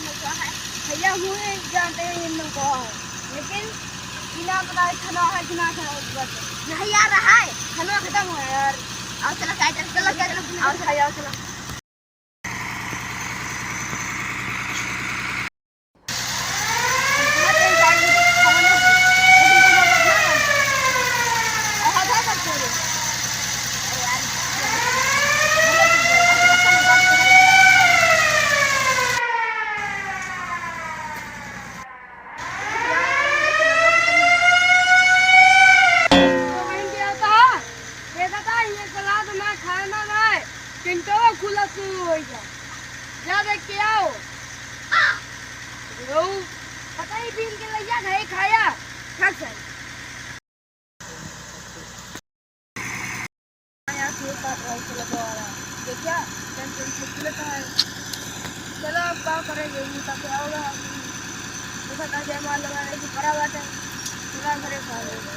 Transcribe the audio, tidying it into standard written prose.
भैया हुए जानते हैं इन लोगों को, लेकिन बिना पता खाना है कि ना खाना बस नहीं आ रहा है, खाना खत्म हो यार। आओ चलो क्या चलो क्या चलो आओ चलो आओ चलो। किंटो खुला तू हो जा जा देख के आओ रो पता ही बीन के लइया नहीं खाया खा से आया के काट रहा चलो दोबारा देखिए टेंशन से खुलता है। चलो अब क्या करेंगे ये तक आओगा देखा था जय माल लगाने की बड़ा बात है पूरा करे खा ले।